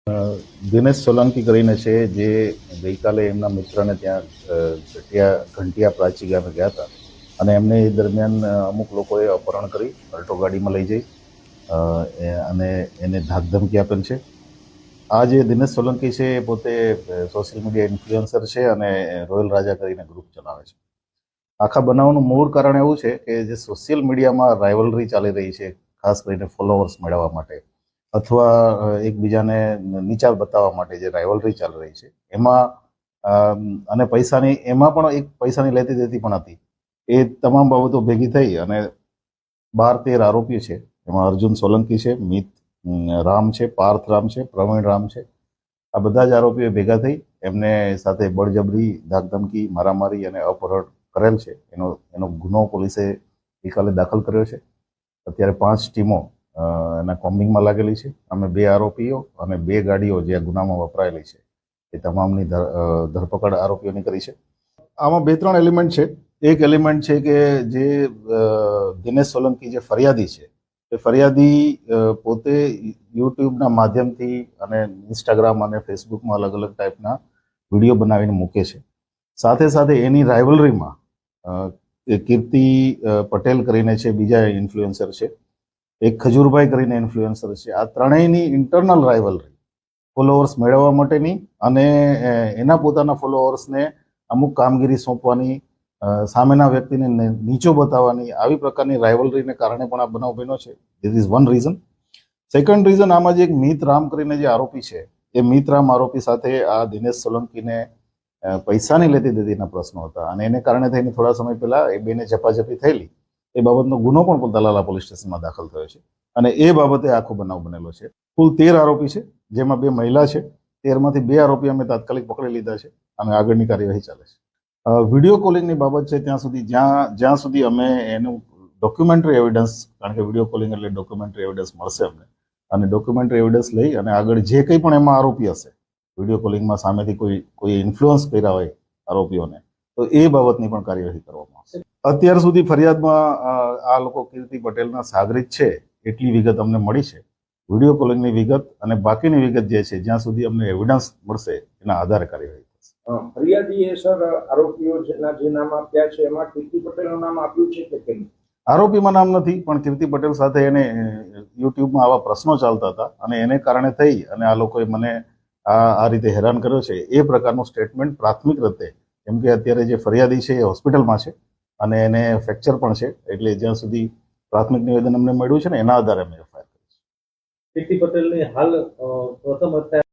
દિનેશ સોલંકી કરીને છે જે ગઈકાલે એમના મિત્રને ત્યાં ઘંટિયા પ્રાચી ગામે ગયા હતા અને એમને એ દરમિયાન અમુક લોકોએ અપહરણ કરી અલ્ટો ગાડીમાં લઈ જઈ અને એને ધાકધમકી આપેલ છે. આ જે દિનેશ સોલંકી છે એ પોતે સોશિયલ મીડિયા ઇન્ફ્લુએન્સર છે અને રોયલ રાજા કરીને ગ્રુપ ચલાવે છે. આખા બનાવનું મૂળ કારણ એવું છે કે જે સોશિયલ મીડિયામાં રાઇવલરી ચાલી રહી છે, ખાસ કરીને ફોલોઅર્સ મેળવવા માટે અથવા એકબીજાને નીચા બતાવવા માટે જે રાઇવલરી ચાલી રહી છે એમાં અને પૈસાની એમાં પણ એક પૈસાની લેતી દેતી પણ હતી. એ તમામ બાબતો ભેગી થઈ અને 12-13 આરોપીઓ છે. એમાં અર્જુન સોલંકી છે, મિત રામ છે, પાર્થ રામ છે, પ્રવીણ રામ છે. આ બધા જ આરોપીઓ ભેગા થઈ એમને સાથે બળજબરી, ધાકધમકી, મારામારી અને અપહરણ કરેલ છે. એનો ગુનો પોલીસે ગઈકાલે દાખલ કર્યો છે. અત્યારે 5 ટીમો એના કોમ્બિંગમાં લાગેલી છે. અમે 2 આરોપીઓ અને 2 ગાડીઓ જે આ ગુનામાં વપરાયેલી છે એ તમામની ધરપકડ આરોપીઓની કરી છે. આમાં 2-3 એલિમેન્ટ છે. એક એલિમેન્ટ છે કે જે દિનેશ સોલંકી જે ફરિયાદી છે એ ફરિયાદી પોતે યુટ્યુબના માધ્યમથી અને ઇન્સ્ટાગ્રામ અને ફેસબુકમાં અલગ અલગ ટાઈપના વિડીયો બનાવીને મૂકે છે. સાથે સાથે એની રાઇવલરીમાં કીર્તિ પટેલ કરીને છે, બીજા ઇન્ફ્લુએન્સર છે, એક ખજૂરભાઈ કરીને ઇન્ફ્લુએન્સર છે. આ ત્રણેયની ઇન્ટરનલ રાઇવલરી ફોલોઅર્સ મેળવવા માટેની અને એના પોતાના ફોલોઅર્સને અમુક કામગીરી સોંપવાની, સામેના વ્યક્તિને નીચો બતાવવાની, આવી પ્રકારની રાઇવલરીને કારણે પણ આ બનાવ બન્યો છે. This is one reason. Second reason, આમાં જે એક મિત રામ કરીને જે આરોપી છે એ મિત રામ આરોપી સાથે આ દિનેશ સોલંકીને પૈસાની લેતી દેતીના પ્રશ્નો હતા અને એને કારણે થઈને થોડા સમય પહેલા એ બેને ઝપાઝપી થયેલી. એ બાબતનો ગુનો પણ દલાલા પોલીસ સ્ટેશનમાં દાખલ થયો છે અને એ બાબતે આખો બનાવ બનેલો છે. કુલ 13 આરોપી છે, જેમાં 2 મહિલા છે. 13માંથી 2 આરોપી અમે તાત્કાલિક પકડી લીધા છે અને આગળની કાર્યવાહી ચાલે છે. વિડીયો કોલિંગની બાબત છે ત્યાં સુધી જ્યાં સુધી અમે એનું ડોક્યુમેન્ટરી એવિડન્સ, કારણ કે વિડીયો કોલિંગ એટલે ડોક્યુમેન્ટરી એવિડન્સ મળશે અમને, અને ડોક્યુમેન્ટરી એવિડન્સ લઈ અને આગળ જે કંઈ પણ એમાં આરોપી હશે, વિડીયો કોલિંગમાં સામેથી કોઈ ઇન્ફ્લુઅન્સ કર્યા હોય આરોપીઓને, તો એ બાબતની પણ કાર્યવાહી કરવામાં આવશે. અત્યાર સુધી ફરિયાદમાં આ લોકો કીર્તિ પટેલના સાગરીત છે એટલી વિગત અમને મળી છે. વિડીયો કોલિંગની વિગત અને બાકીની વિગત જે છે જ્યાં સુધી અમને એવિડન્સ મળશે એના આધારે કાર્યવાહી થશે. ફરિયાદીએ સર આરોપીઓ જે નામ આપ્યા છે એમાં કીર્તિ પટેલનું નામ આપ્યું છે કે કેમ? આરોપીમાં નામ નથી, પણ કીર્તિ પટેલ સાથે એને યુટ્યુબમાં આવા પ્રશ્નો ચાલતા હતા અને એને કારણે થઈ અને આ લોકોએ મને આ રીતે હેરાન કર્યો છે એ પ્રકારનું સ્ટેટમેન્ટ પ્રાથમિક રીતે, કેમ કે અત્યારે જે ફરિયાદી છે એ હોસ્પિટલમાં છે અને એને ફ્રેક્ચર પણ છે, એટલે જ્યાં સુધી પ્રાથમિક નિવેદન અમને મળ્યું છે ને એના આધારે અમે એફઆઈઆર કરી છે. કીર્તિ પટેલની હાલ પ્રથમ હત્યા